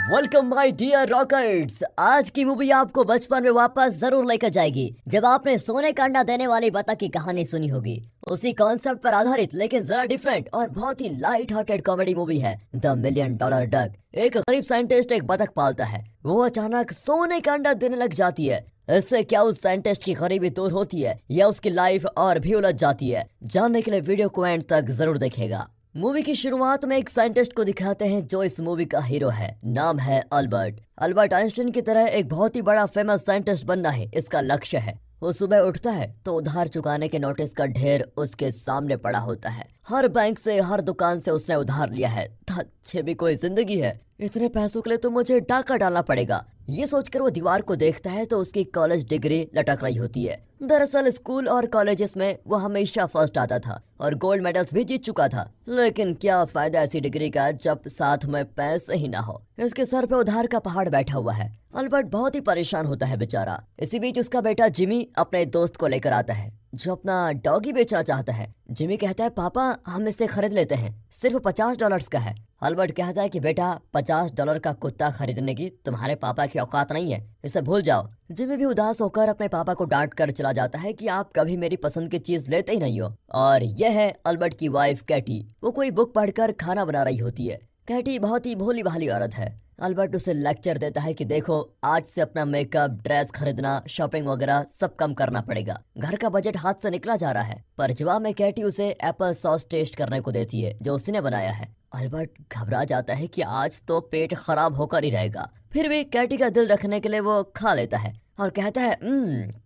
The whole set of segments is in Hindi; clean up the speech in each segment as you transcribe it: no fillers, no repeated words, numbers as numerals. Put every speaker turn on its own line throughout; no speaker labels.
Welcome my dear rockets. आज की मूवी आपको बचपन में वापस जरूर लेकर जाएगी जब आपने सोने का अंडा देने वाली बतख की कहानी सुनी होगी। उसी कॉन्सेप्ट पर आधारित लेकिन जरा डिफरेंट और बहुत ही लाइट हार्टेड कॉमेडी मूवी है द मिलियन डॉलर डक। एक गरीब साइंटिस्ट एक बतख पालता है। वो अचानक सोने का अंडा देने लग जाती है। इससे क्या उस साइंटिस्ट की गरीबी दूर होती है या उसकी लाइफ और भी उलझ जाती है? जानने के लिए वीडियो को एंड तक जरूर देखेगा। मूवी की शुरुआत में एक साइंटिस्ट को दिखाते हैं जो इस मूवी का हीरो है। नाम है अल्बर्ट। अल्बर्ट आइंस्टाइन की तरह एक बहुत ही बड़ा फेमस साइंटिस्ट बनना है इसका लक्ष्य है। वो सुबह उठता है तो उधार चुकाने के नोटिस का ढेर उसके सामने पड़ा होता है। हर बैंक से हर दुकान से उसने उधार लिया है। ये भी कोई जिंदगी है? इतने पैसों के लिए तो मुझे डाका डालना पड़ेगा। ये सोचकर वो दीवार को देखता है तो उसकी कॉलेज डिग्री लटक रही होती है। दरअसल स्कूल और कॉलेजेस में वो हमेशा फर्स्ट आता था और गोल्ड मेडल्स भी जीत चुका था। लेकिन क्या फायदा ऐसी डिग्री का जब साथ में पैसे ही ना हो। इसके सर पे उधार का पहाड़ बैठा हुआ है। अल्बर्ट बहुत ही परेशान होता है बेचारा। इसी बीच उसका बेटा जिमी अपने दोस्त को लेकर आता है जो अपना डॉगी बेचना चाहता है। जिमी कहता है पापा हम इसे खरीद लेते हैं, सिर्फ $50 का है। अल्बर्ट कहता है कि बेटा $50 का कुत्ता खरीदने की तुम्हारे पापा की औकात नहीं है, इसे भूल जाओ। जिमी भी उदास होकर अपने पापा को डांट कर चला जाता है कि आप कभी मेरी पसंद की चीज लेते ही नहीं हो। और यह है अल्बर्ट की वाइफ कैटी। वो कोई बुक पढ़कर खाना बना रही होती है। कैटी बहुत ही भोली भाली औरत है। अल्बर्ट उसे लेक्चर देता है कि देखो आज से अपना मेकअप, ड्रेस खरीदना, शॉपिंग वगैरह सब कम करना पड़ेगा। घर का बजट हाथ से निकला जा रहा है। पर जवाब में कैटी उसे एप्पल सॉस टेस्ट करने को देती है जो उसने बनाया है। अल्बर्ट घबरा जाता है कि आज तो पेट खराब होकर ही रहेगा। फिर भी कैटी का दिल रखने के लिए वो खा लेता है और कहता है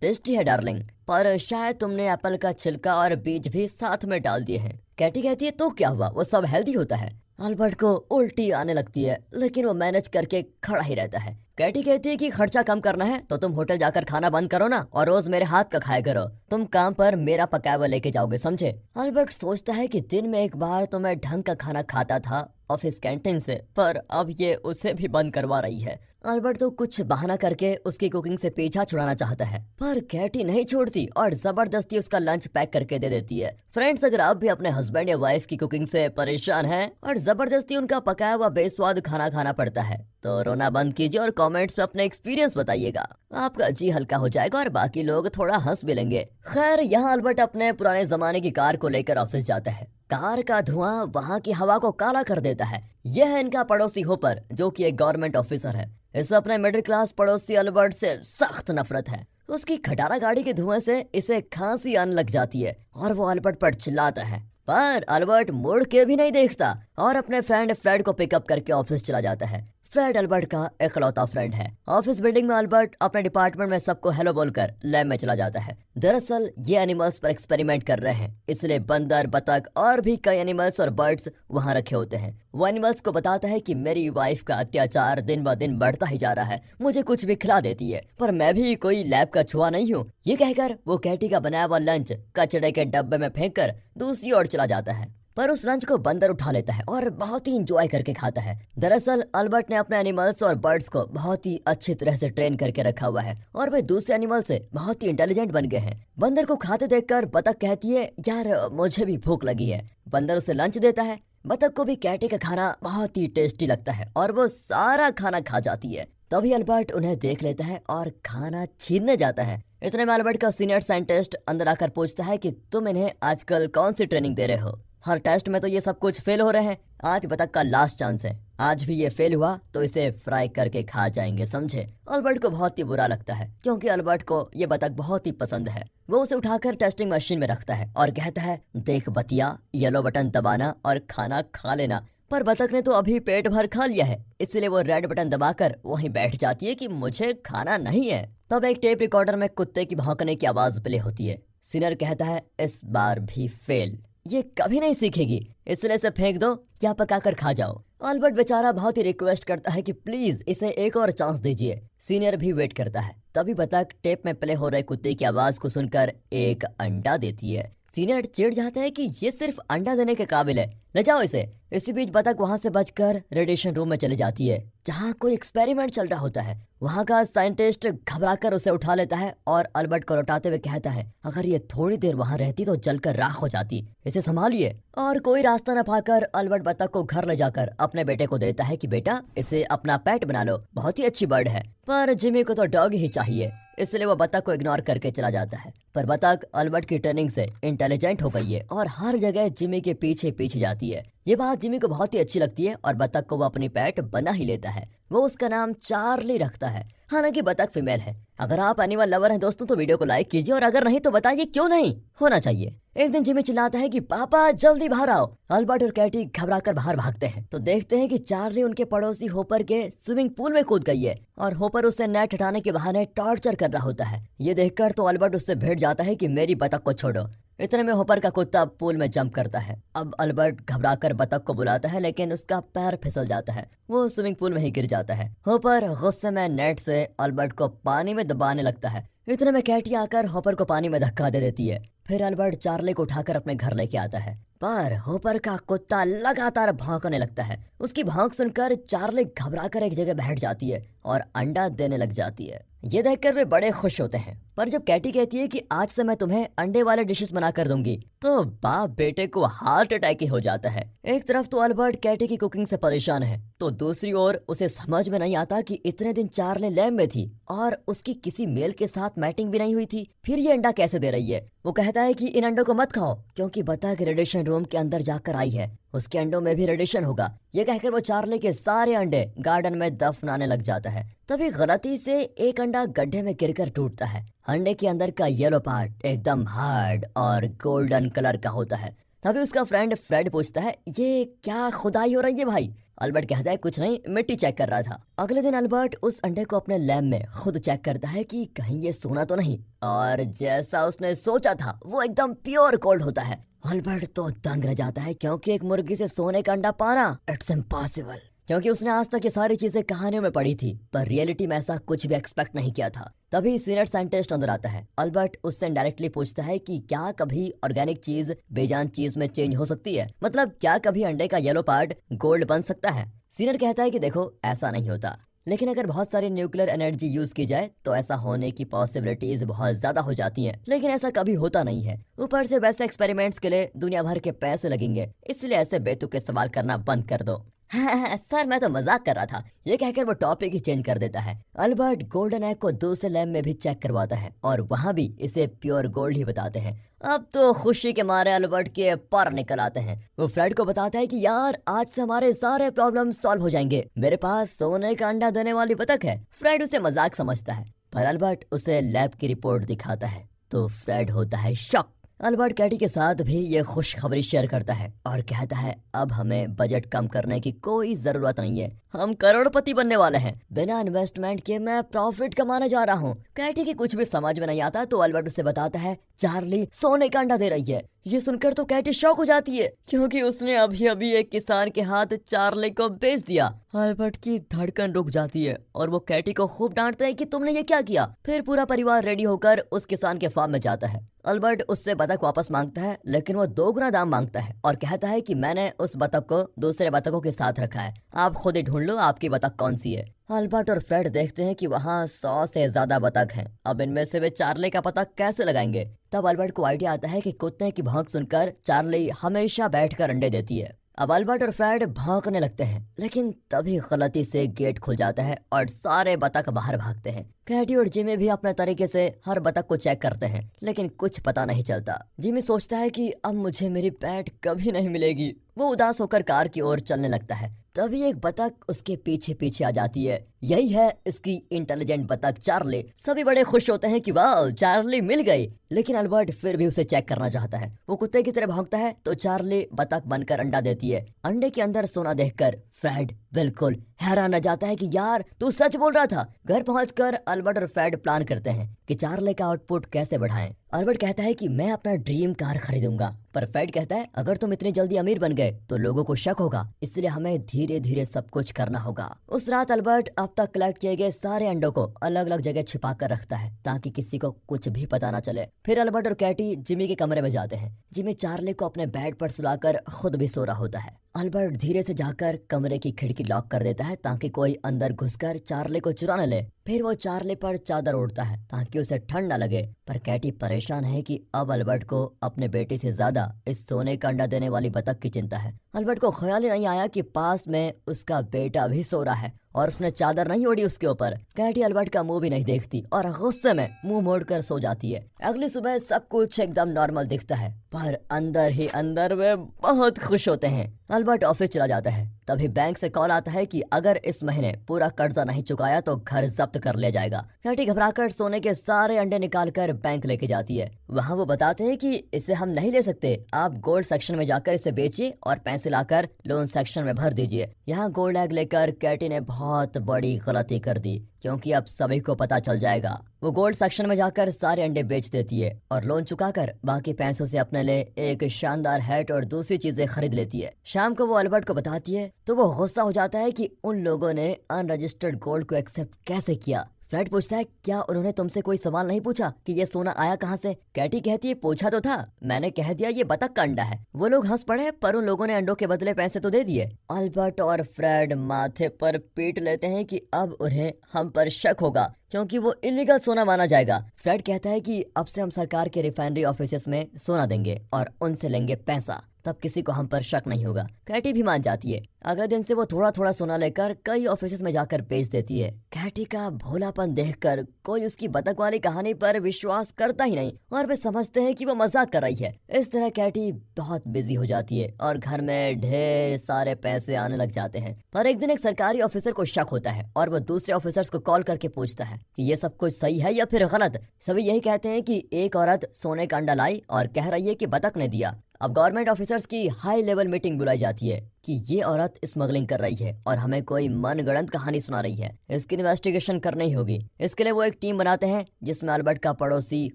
टेस्टी है डार्लिंग, पर शायद तुमने एप्पल का छिलका और बीज भी साथ में डाल दिए हैं। कैटी कहती है तो क्या हुआ, वो सब हेल्दी होता है। अल्बर्ट को उल्टी आने लगती है लेकिन वो मैनेज करके खड़ा ही रहता है। कैटी कहती है कि खर्चा कम करना है तो तुम होटल जाकर खाना बंद करो ना और रोज मेरे हाथ का खाया करो। तुम काम पर मेरा पकाया हुआ लेके जाओगे, समझे? अल्बर्ट सोचता है कि दिन में एक बार तो मैं ढंग का खाना खाता था ऑफिस कैंटीन से, पर अब ये उसे भी बंद करवा रही है। अल्बर्ट तो कुछ बहाना करके उसकी कुकिंग से पीछा छुड़ाना चाहता है पर कैटी नहीं छोड़ती और जबरदस्ती उसका लंच पैक करके दे देती है। फ्रेंड्स, अगर आप भी अपने हस्बैंड या वाइफ की कुकिंग से परेशान हैं और जबरदस्ती उनका पकाया हुआ बेस्वाद खाना खाना पड़ता है तो रोना बंद कीजिए और कमेंट्स में अपने एक्सपीरियंस बताइएगा। आपका जी हल्का हो जाएगा और बाकी लोग थोड़ा हंस भी लेंगे। खैर, यहाँ अल्बर्ट अपने पुराने जमाने की कार को लेकर ऑफिस जाता है। कार का धुआं वहाँ की हवा को काला कर देता है। यह है इनका पड़ोसी होपर जो कि एक गवर्नमेंट ऑफिसर है। इसे अपने मिडिल क्लास पड़ोसी अल्बर्ट से सख्त नफरत है। उसकी खटारा गाड़ी के धुएं से इसे खांसी आने लग जाती है और वो अल्बर्ट पर चिल्लाता है, पर अल्बर्ट मुड़ के भी नहीं देखता और अपने फ्रेंड फ्रेड को पिकअप करके ऑफिस चला जाता है। फ्रेड अल्बर्ट का इकलौता फ्रेंड है। ऑफिस बिल्डिंग में अल्बर्ट अपने डिपार्टमेंट में सबको हेलो बोलकर लैब में चला जाता है। दरअसल ये एनिमल्स पर एक्सपेरिमेंट कर रहे हैं, इसलिए बंदर, बतख और भी कई एनिमल्स और बर्ड्स वहाँ रखे होते हैं। वो एनिमल्स को बताता है कि मेरी वाइफ का अत्याचार दिन ब दिन बढ़ता ही जा रहा है, मुझे कुछ भी खिला देती है, पर मैं भी कोई लैब का छुआ नहीं हूँ। ये कहकर वो कैटी का बनाया हुआ लंच कचड़े के डब्बे में फेंक कर दूसरी ओर चला जाता है। पर उस लंच को बंदर उठा लेता है और बहुत ही इंजॉय करके खाता है। दरअसल अल्बर्ट ने अपने एनिमल्स और बर्ड्स को बहुत ही अच्छी तरह से ट्रेन करके रखा हुआ है और वे दूसरे एनिमल से बहुत ही इंटेलिजेंट बन गए हैं। बंदर को खाते देखकर बतख कहती है यार मुझे भी भूख लगी है। बंदर उसे लंच देता है। बतख को भी कैटी का खाना बहुत ही टेस्टी लगता है और वो सारा खाना खा जाती है। तभी अल्बर्ट उन्हें देख लेता है और खाना छीनने जाता है। इतने में अल्बर्ट का सीनियर साइंटिस्ट अंदर आकर पूछता है कि तुम इन्हें आजकल कौन सी ट्रेनिंग दे रहे हो? हर टेस्ट में तो ये सब कुछ फेल हो रहे हैं, आज बतख का लास्ट चांस है। आज भी ये फेल हुआ तो इसे फ्राई करके खा जाएंगे, समझे? अल्बर्ट को बहुत ही बुरा लगता है क्योंकि अल्बर्ट को ये बतख बहुत ही पसंद है। वो उसे उठाकर टेस्टिंग मशीन में रखता है और कहता है देख बतिया, येलो बटन दबाना और खाना खा लेना। पर बतख ने तो अभी पेट भर खा लिया है, इसलिए वो रेड बटन दबाकर वहीं बैठ जाती है कि मुझे खाना नहीं है। तब एक टेप रिकॉर्डर में कुत्ते की भौंकने की आवाज प्ले होती है। सीनियर कहता है इस बार भी फेल, ये कभी नहीं सीखेगी, इसलिए इसे फेंक दो या पका कर खा जाओ। अल्बर्ट बेचारा बहुत ही रिक्वेस्ट करता है कि प्लीज इसे एक और चांस दीजिए। सीनियर भी वेट करता है। तभी बतख टेप में प्ले हो रहे कुत्ते की आवाज को सुनकर एक अंडा देती है। सीनियर चिढ़ जाता है कि ये सिर्फ अंडा देने के काबिल है, ले जाओ इसे। इसी बीच बतख वहाँ से बचकर रेडिएशन रूम में चली जाती है जहाँ कोई एक्सपेरिमेंट चल रहा होता है। वहाँ का साइंटिस्ट घबराकर उसे उठा लेता है और अल्बर्ट को लौटाते हुए कहता है अगर ये थोड़ी देर वहाँ रहती तो जलकर राख हो जाती, इसे संभालिए। और कोई रास्ता न पाकर अल्बर्ट बतख को घर ले जाकर अपने बेटे को देता है कि बेटा इसे अपना पेट बना लो, बहुत ही अच्छी बर्ड है। पर जिमी को तो डॉग ही चाहिए, इसलिए वो बतख को इग्नोर करके चला जाता है। पर बतख अल्बर्ट की ट्रेनिंग से इंटेलिजेंट हो गई है और हर जगह जिमी के पीछे पीछे जाती है। ये बात जिमी को बहुत ही अच्छी लगती है और बतख को वो अपनी पेट बना ही लेता है। वो उसका नाम चार्ली रखता है। हालांकि बतख फीमेल है। अगर आप एनिमल लवर हैं दोस्तों तो वीडियो को लाइक कीजिए और अगर नहीं तो बताइए क्यों नहीं होना चाहिए। एक दिन जिमी चिल्लाता है कि पापा जल्दी बाहर आओ। अल्बर्ट और कैटी घबराकर बाहर भागते हैं तो देखते हैं कि चार्ली उनके पड़ोसी होपर के स्विमिंग पूल में कूद गई है और होपर उसे नेट हटाने के बहाने टॉर्चर कर रहा होता है। ये देखकर तो अल्बर्ट उससे भिड़ जाता है कि मेरी बतख को छोड़ो। इतने में होपर का कुत्ता पूल में जंप करता है। अब अल्बर्ट घबराकर बतख को बुलाता है लेकिन उसका पैर फिसल जाता है, वो स्विमिंग पूल में ही गिर जाता है। होपर गुस्से में नेट से अल्बर्ट को पानी में दबाने लगता है। इतने में कैटी आकर होपर को पानी में धक्का दे देती है। फिर अल्बर्ट चार्ली को उठाकर अपने घर लेके आता है पर होपर का कुत्ता लगातार भौंकने लगता है। उसकी भौंक सुनकर चार्ली घबराकर एक जगह बैठ जाती है और अंडा देने लग जाती है। ये देखकर वे बड़े खुश होते हैं। पर जब कैटी कहती है कि आज से मैं तुम्हें अंडे वाले डिशेस बना कर दूंगी तो बाप बेटे को हार्ट अटैक ही हो जाता है। एक तरफ तो अल्बर्ट कैटी की कुकिंग से परेशान है तो दूसरी ओर उसे समझ में नहीं आता कि इतने दिन चार्ली लैब में थी और उसकी किसी मेल के साथ मैटिंग भी नहीं हुई थी, फिर ये अंडा कैसे दे रही है। वो कहता है कि इन अंडों को मत खाओ क्योंकि बतख रेडिएशन रूम के अंदर जाकर आई है, उसके अंडों में भी रेडिएशन होगा। ये कहकर वो चार्ली के सारे अंडे गार्डन में दफनाने लग जाता है। तभी गलती से एक अंडा गड्ढे में गिरकर टूटता है। अंडे के अंदर का येलो पार्ट एकदम हार्ड और गोल्डन कलर का होता है। तभी उसका फ्रेंड फ्रेड पूछता है ये क्या खुदाई हो रही है भाई। अल्बर्ट कहता है कुछ नहीं, मिट्टी चेक कर रहा था। अगले दिन अल्बर्ट उस अंडे को अपने लैब में खुद चेक करता है कि कहीं ये सोना तो नहीं, और जैसा उसने सोचा था वो एकदम प्योर गोल्ड होता है। अल्बर्ट तो दंग रह जाता है क्योंकि एक मुर्गी से सोने का अंडा पाना इट्स इम्पॉसिबल, क्योंकि उसने आज तक ये सारी चीजें कहानियों में पढ़ी थी पर रियलिटी में ऐसा कुछ भी एक्सपेक्ट नहीं किया था। तभी सीनियर साइंटिस्ट अंदर आता है। अल्बर्ट उससे डायरेक्टली पूछता है कि क्या कभी ऑर्गेनिक चीज बेजान चीज में चेंज हो सकती है, मतलब क्या कभी अंडे का येलो पार्ट गोल्ड बन सकता है। सीनियर कहता है कि देखो ऐसा नहीं होता, लेकिन अगर बहुत सारी न्यूक्लियर एनर्जी यूज की जाए तो ऐसा होने की पॉसिबिलिटीज बहुत ज्यादा हो जाती हैं, लेकिन ऐसा कभी होता नहीं है। ऊपर से वैसे एक्सपेरिमेंट्स के लिए दुनिया भर के पैसे लगेंगे, इसलिए ऐसे बेतुके सवाल करना बंद कर दो। सर मैं तो मजाक कर रहा था। ये कहकर वो टॉपिक ही चेंज कर देता है। अल्बर्ट गोल्डन एग को दूसरे लैब में भी चेक करवाता है और वहाँ भी इसे प्योर गोल्ड ही बताते हैं। अब तो खुशी के मारे अल्बर्ट के पर निकल आते हैं। वो फ्रेड को बताता है कि यार आज से हमारे सारे प्रॉब्लम सॉल्व हो जाएंगे, मेरे पास सोने का अंडा देने वाली बतख है। फ्रेड उसे मजाक समझता है पर अल्बर्ट उसे लैब की रिपोर्ट दिखाता है तो फ्रेड होता है शॉक। अल्बर्ट कैटी के साथ भी ये खुशखबरी शेयर करता है और कहता है अब हमें बजट कम करने की कोई जरूरत नहीं है, हम करोड़पति बनने वाले हैं। बिना इन्वेस्टमेंट के मैं प्रॉफिट कमाने जा रहा हूँ। कैटी की कुछ भी समझ में नहीं आता तो अल्बर्ट उसे बताता है चार्ली सोने का अंडा दे रही है। ये सुनकर तो कैटी शॉक हो जाती है क्योंकि उसने अभी अभी एक किसान के हाथ चार्ली को बेच दिया। अल्बर्ट की धड़कन रुक जाती है और वो कैटी को खूब डांटता है कि तुमने ये क्या किया। फिर पूरा परिवार रेडी होकर उस किसान के फार्म में जाता है। अल्बर्ट उससे बतख वापस मांगता है लेकिन वो 2 गुना दाम मांगता है और कहता है कि मैंने उस बतख को दूसरे बतखों के साथ रखा है, आप खुद ही ढूंढ लो आपकी बतख कौन सी है। अल्बर्ट और फ्रेड देखते हैं कि वहाँ 100 से ज्यादा बतख हैं। अब इनमें से वे चार्ली का पता कैसे लगाएंगे। तब अल्बर्ट को आइडिया आता है कि कुत्ते की भौंक सुनकर चार्ली हमेशा बैठकर अंडे देती है। अब अल्बर्ट और फ्रेड भौंकने लगते हैं लेकिन तभी गलती से गेट खुल जाता है और सारे बतख बाहर भागते हैं। कैटी और जिमी भी अपने तरीके से हर बतख को चेक करते हैं लेकिन कुछ पता नहीं चलता। जिमी सोचता है कि अब मुझे मेरी पेट कभी नहीं मिलेगी। वो उदास होकर कार की ओर चलने लगता है। तभी एक बतख उसके पीछे पीछे आ जाती है। यही है इसकी इंटेलिजेंट बतख चार्ली। सभी बड़े खुश होते हैं कि वाह चार्ली मिल गई, लेकिन अल्बर्ट फिर भी उसे चेक करना चाहता है। वो कुत्ते की तरह भौंकता है तो चार्ली बतख बनकर अंडा देती है। अंडे के अंदर सोना देखकर फ्रेड बिल्कुल हैरान रह जाता है कि यार तू सच बोल रहा था। घर पहुंचकर अल्बर्ट और फ्रेड प्लान करते हैं कि चार्ली का आउटपुट कैसे बढ़ाएं। अल्बर्ट कहता है कि मैं अपना ड्रीम कार खरीदूंगा, पर फ्रेड कहता है अगर तुम इतनी जल्दी अमीर बन गए तो लोगों को शक होगा, इसलिए हमें धीरे धीरे सब कुछ करना होगा। उस रात अल्बर्ट अब तक कलेक्ट किए गए सारे अंडों को अलग अलग जगह छिपा कर रखता है ताकि किसी को कुछ भी पता न चले। फिर अल्बर्ट और कैटी जिमी के कमरे में जाते हैं। जिमी चार्ली को अपने बेड पर सुलाकर खुद भी सो रहा होता है। अल्बर्ट धीरे से जाकर कमरे की खिड़की लॉक कर देता है ताकि कोई अंदर घुसकर चार्ली को चुरा न ले। फिर वो चार्ली पर चादर ओढ़ता है ताकि उसे ठंड न लगे, पर कैटी परेशान है कि अब अल्बर्ट को अपने बेटे से ज्यादा इस सोने का अंडा देने वाली बतख की चिंता है। अल्बर्ट को ख्याल ही नहीं आया कि पास में उसका बेटा भी सो रहा है और उसने चादर नहीं ओढ़ी उसके ऊपर। कैटी अल्बर्ट का मुंह भी नहीं देखती और गुस्से में मुंह मोड़कर सो जाती है। अगली सुबह सब कुछ एकदम नॉर्मल दिखता है, पर अंदर ही अंदर वे बहुत खुश होते हैं। अल्बर्ट ऑफिस चला जाता है, तभी बैंक से कॉल आता है कि अगर इस महीने पूरा कर्जा नहीं चुकाया तो घर जब्त कर लिया जाएगा। कैटी घबराकर सोने के सारे अंडे निकालकर बैंक लेके जाती है। वहाँ वो बताते हैं कि इसे हम नहीं ले सकते, आप गोल्ड सेक्शन में जाकर इसे बेचिए और पैसे लाकर लोन सेक्शन में भर दीजिए। यहाँ गोल्ड एग लेकर कैटी ने बहुत बड़ी गलती कर दी क्योंकि अब सभी को पता चल जाएगा। वो गोल्ड सेक्शन में जाकर सारे अंडे बेच देती है और लोन चुकाकर बाकी पैसों से अपने लिए एक शानदार हैट और दूसरी चीजें खरीद लेती है। शाम को वो अल्बर्ट को बताती है तो वो गुस्सा हो जाता है कि उन लोगों ने अनरजिस्टर्ड गोल्ड को एक्सेप्ट कैसे किया। फ्रेड पूछता है क्या उन्होंने तुमसे कोई सवाल नहीं पूछा कि ये सोना आया कहाँ से? कैटी कहती है पूछा तो था, मैंने कह दिया ये बतख का अंडा है। वो लोग हंस पड़े पर उन लोगों ने अंडों के बदले पैसे तो दे दिए। अल्बर्ट और फ्रेड माथे पर पीट लेते हैं कि अब उन्हें हम पर शक होगा क्योंकि वो इलीगल सोना माना जाएगा। फ्रेड कहता है कि अब से हम सरकार के रिफाइनरी ऑफिस में सोना देंगे और उनसे लेंगे पैसा, तब किसी को हम पर शक नहीं होगा। कैटी भी मान जाती है। अगले दिन से वो थोड़ा थोड़ा सोना लेकर कई ऑफिस में जाकर बेच देती है। कैटी का भोलापन देखकर कोई उसकी बतख वाली कहानी पर विश्वास करता ही नहीं और वे समझते हैं कि वो मजाक कर रही है। इस तरह कैटी बहुत बिजी हो जाती है और घर में ढेर सारे पैसे आने लग जाते हैं। पर एक दिन एक सरकारी ऑफिसर को शक होता है और वो दूसरे ऑफिसर्स को कॉल करके पूछता है कि ये सब कुछ सही है या फिर गलत। सभी यही कहते हैं कि एक औरत सोने का अंडा लाई और कह रही है कि बतख ने दिया। अब गवर्नमेंट ऑफिसर्स की हाई लेवल मीटिंग बुलाई जाती है कि ये औरत स्मगलिंग कर रही है और हमें कोई मनगढ़ंत कहानी सुना रही है, इसकी इन्वेस्टिगेशन करनी होगी। इसके लिए वो एक टीम बनाते हैं जिसमें अल्बर्ट का पड़ोसी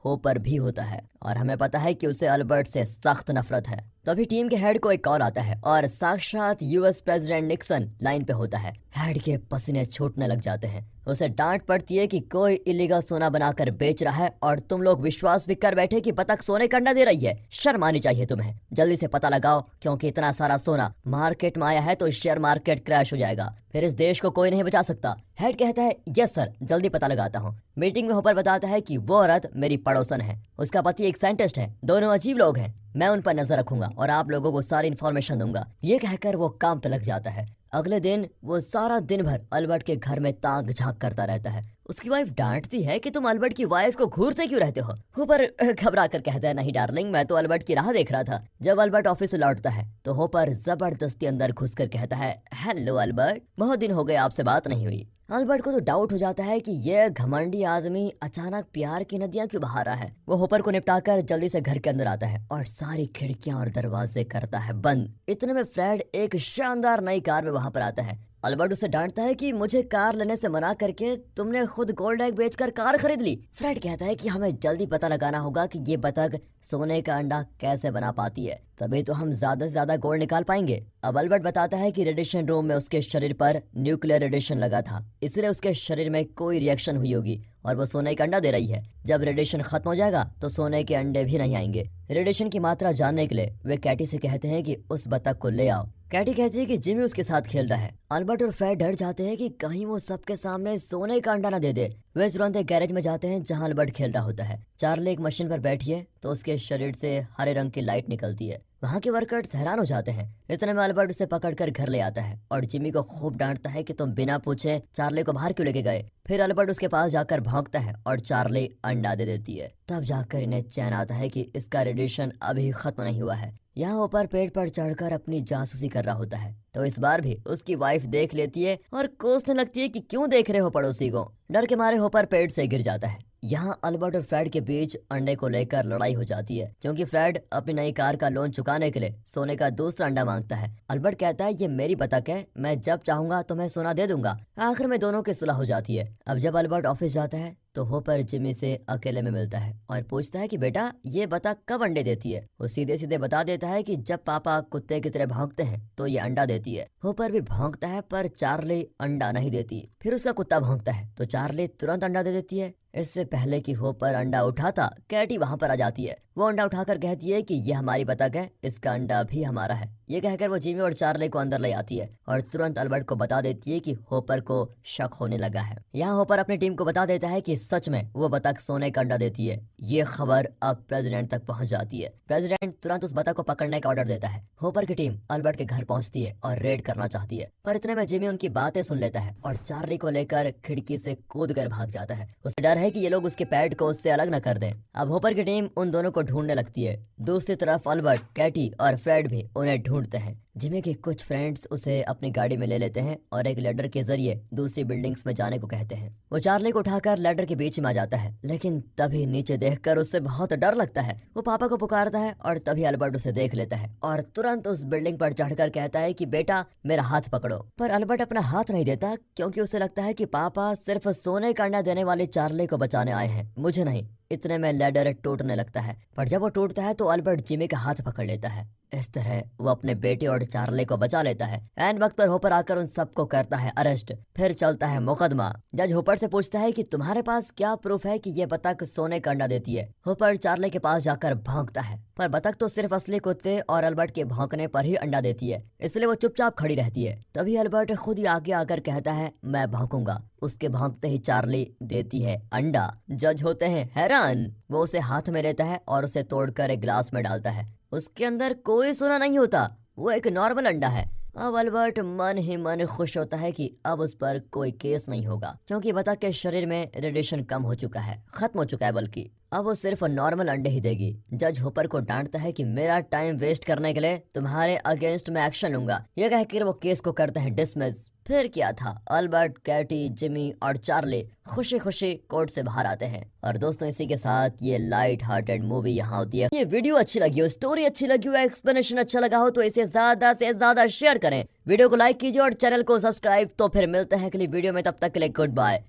होपर भी होता है और हमें पता है कि उसे अल्बर्ट से सख्त नफरत है। तभी टीम के हेड को एक कॉल आता है और साक्षात यूएस प्रेसिडेंट निक्सन लाइन पे होता है। हेड के पसीने छूटने लग जाते हैं। उसे डांट पड़ती है कि कोई इलीगल सोना बनाकर बेच रहा है और तुम लोग विश्वास भी कर बैठे कि बतख सोने का अंडा दे रही है। शर्म आनी चाहिए तुम्हें, जल्दी से पता लगाओ क्योंकि इतना सारा सोना मार्केट में आया है तो शेयर मार्केट क्रैश हो जाएगा, फिर इस देश को कोई नहीं बचा सकता। हेड कहता है यस सर, जल्दी पता लगाता हूँ। मीटिंग में होपर बताता है कि वो औरत मेरी पड़ोसन है, उसका पति एक साइंटिस्ट है, दोनों अजीब लोग हैं। मैं उन पर नजर रखूंगा और आप लोगों को सारी इन्फॉर्मेशन दूंगा। ये कहकर वो काम पे लग जाता है। अगले दिन वो सारा दिन भर अल्बर्ट के घर में ताक झांक करता रहता है। उसकी वाइफ डांटती है कि तुम अल्बर्ट की वाइफ को घूरते क्यों रहते हो। होपर घबरा कर कहता है नहीं डार्लिंग, मैं तो अल्बर्ट की राह देख रहा था। जब अल्बर्ट ऑफिस से लौटता है तो होपर जबरदस्ती अंदर घुसकर कहता है हेलो अल्बर्ट, बहुत दिन हो गए आपसे बात नहीं हुई। अल्बर्ट को तो डाउट हो जाता है कि यह घमंडी आदमी अचानक प्यार की नदियां क्यों बहा रहा है। वो होपर को निपटाकर जल्दी से घर के अंदर आता है और सारी खिड़कियां और दरवाजे करता है बंद। इतने में फ्रेड एक शानदार नई कार में वहां पर आता है। अल्बर्ट उसे डांटता है कि मुझे कार लेने से मना करके तुमने खुद गोल्ड एग बेचकर कार खरीद ली। फ्रेड कहता है कि हमें जल्दी पता लगाना होगा कि ये बतख सोने का अंडा कैसे बना पाती है, तभी तो हम ज्यादा से ज्यादा गोल्ड निकाल पाएंगे। अब अल्बर्ट बताता है कि रेडिएशन रूम में उसके शरीर पर न्यूक्लियर रेडिएशन लगा था, इसलिए उसके शरीर में कोई रिएक्शन हुई होगी और वो सोने का अंडा दे रही है। जब रेडिएशन खत्म हो जाएगा तो सोने के अंडे भी नहीं आएंगे। रेडिएशन की मात्रा जानने के लिए वे कैटी से कहते हैं कि उस बतख को ले आओ। कैटी कहती है कि जिमी उसके साथ खेल रहा है। अल्बर्ट और फ्रेड डर जाते हैं कि कहीं वो सबके सामने सोने का अंडा न दे दे। वे तुरंत एक गैरेज में जाते हैं जहां अल्बर्ट खेल रहा होता है। चार्ली एक मशीन पर बैठी है तो उसके शरीर से हरे रंग की लाइट निकलती है। वहाँ के वर्कर्स हैरान हो जाते हैं। इतने में अल्बर्ट उसे पकड़कर घर ले आता है और जिमी को खूब डांटता है कि तुम बिना पूछे चार्ली को बाहर क्यों लेके गए। फिर अल्बर्ट उसके पास जाकर भौंकता है और चार्ली अंडा दे देती है। तब जाकर इन्हें चैन आता है कि इसका रेडिएशन अभी खत्म नहीं हुआ है। यहाँ ऊपर पेड़ पर चढ़कर अपनी जासूसी कर रहा होता है तो इस बार भी उसकी वाइफ देख लेती है और कोसने लगती है कि क्यों देख रहे हो पड़ोसी को। डर के मारे होपर पेड़ से गिर जाता है। यहाँ अल्बर्ट और फ्रेड के बीच अंडे को लेकर लड़ाई हो जाती है, क्योंकि फ्रेड अपनी नई कार का लोन चुकाने के लिए सोने का दूसरा अंडा मांगता है। अल्बर्ट कहता है ये मेरी बतख है, मैं जब चाहूंगा तो मैं सोना दे दूंगा। आखिर में दोनों की सुलह हो जाती है। अब जब अल्बर्ट ऑफिस जाता है तो होपर जिमी से अकेले में मिलता है और पूछता है कि बेटा ये बतख कब अंडे देती है। वो सीधे सीधे बता देता है कि जब पापा कुत्ते की तरह भौंकते हैं तो ये अंडा देती है। होपर भी भौंकता है पर चार्ली अंडा नहीं देती। फिर उसका कुत्ता भौंकता है तो चार्ली तुरंत अंडा दे देती है। इससे पहले कि होपर अंडा उठाता, कैटी वहाँ पर आ जाती है। वो अंडा उठाकर कहती है कि ये हमारी बतख है, इसका अंडा भी हमारा है। ये कहकर वो जिमी और चार्ली को अंदर ले आती है और तुरंत अल्बर्ट को बता देती है कि होपर को शक होने लगा है। यहाँ होपर अपनी टीम को बता देता है कि सच में वो बतख सोने का अंडा देती है। ये खबर अब प्रेसिडेंट तक पहुँच जाती है। प्रेसिडेंट तुरंत उस बतख को पकड़ने का ऑर्डर देता है। होपर की टीम अल्बर्ट के घर पहुँचती है और रेड करना चाहती है, पर इतने में जिमी उनकी बातें सुन लेता है और चार्ली को लेकर खिड़की से कूद कर भाग जाता है। उसे डर है कि ये लोग उसके पैड को उससे अलग न कर दें। अब होपर की टीम उन दोनों को ढूंढने लगती है। दूसरी तरफ अल्बर्ट, कैटी और फ्रेड भी उन्हें ढूंढते हैं। जिमी के कुछ फ्रेंड्स उसे अपनी गाड़ी में ले लेते हैं और एक लैडर के जरिए दूसरी बिल्डिंग्स में जाने को कहते हैं। वो चार्ली को उठाकर लैडर के बीच में आ जाता है, लेकिन तभी नीचे देखकर उससे बहुत डर लगता है। वो पापा को पुकारता है और तभी अल्बर्ट उसे देख लेता है और तुरंत उस बिल्डिंग पर चढ़कर कहता है कि बेटा मेरा हाथ पकड़ो। पर अल्बर्ट अपना हाथ नहीं देता, क्योंकि उसे लगता है कि पापा सिर्फ सोने का अंडा देने वाले चार्ली को बचाने आए हैं, मुझे नहीं। इतने में लैडर टूटने लगता है, पर जब वो टूटता है तो अल्बर्ट जिमी का हाथ पकड़ लेता है। इस तरह वो अपने बेटे और चार्ली को बचा लेता है। एन वक्त पर होपर आकर उन सबको करता है अरेस्ट। फिर चलता है मुकदमा। जज होपर से पूछता है कि तुम्हारे पास क्या प्रूफ है कि ये बतख सोने का अंडा देती है। होपर चार्ली के पास जाकर भौंकता है, पर बतख तो सिर्फ असली कुत्ते और अल्बर्ट के भौंकने पर ही अंडा देती है, इसलिए वो चुपचाप खड़ी रहती है। तभी अल्बर्ट खुद ही आगे आकर कहता है मैं भौंकूंगा। उसके भौंकते ही चार्ली देती है अंडा। जज होते हैं हैरान। वो उसे हाथ में लेता है और उसे तोड़कर एक गिलास में डालता है। उसके अंदर कोई सोना नहीं होता, वो एक नॉर्मल अंडा है। अब अल्बर्ट मन ही मन खुश होता है कि अब उस पर कोई केस नहीं होगा, क्योंकि बतख के शरीर में रेडिएशन कम हो चुका है, खत्म हो चुका है, बल्कि अब वो सिर्फ नॉर्मल अंडे ही देगी। जज होपर को डांटता है कि मेरा टाइम वेस्ट करने के लिए तुम्हारे अगेंस्ट में एक्शन लूंगा। ये कहकर वो केस को करते हैं डिसमिस। फिर क्या था, अल्बर्ट, कैटी, जिमी और चार्ली खुशी खुशी कोर्ट से बाहर आते हैं। और दोस्तों इसी के साथ ये लाइट हार्टेड मूवी यहाँ होती है। ये वीडियो अच्छी लगी हो, स्टोरी अच्छी लगी हो, एक्सप्लेनेशन अच्छा लगा हो तो इसे ज्यादा से ज्यादा शेयर करें, वीडियो को लाइक कीजिए और चैनल को सब्सक्राइब। तो फिर मिलते हैं अगली वीडियो में, तब तक के लिए गुड बाय।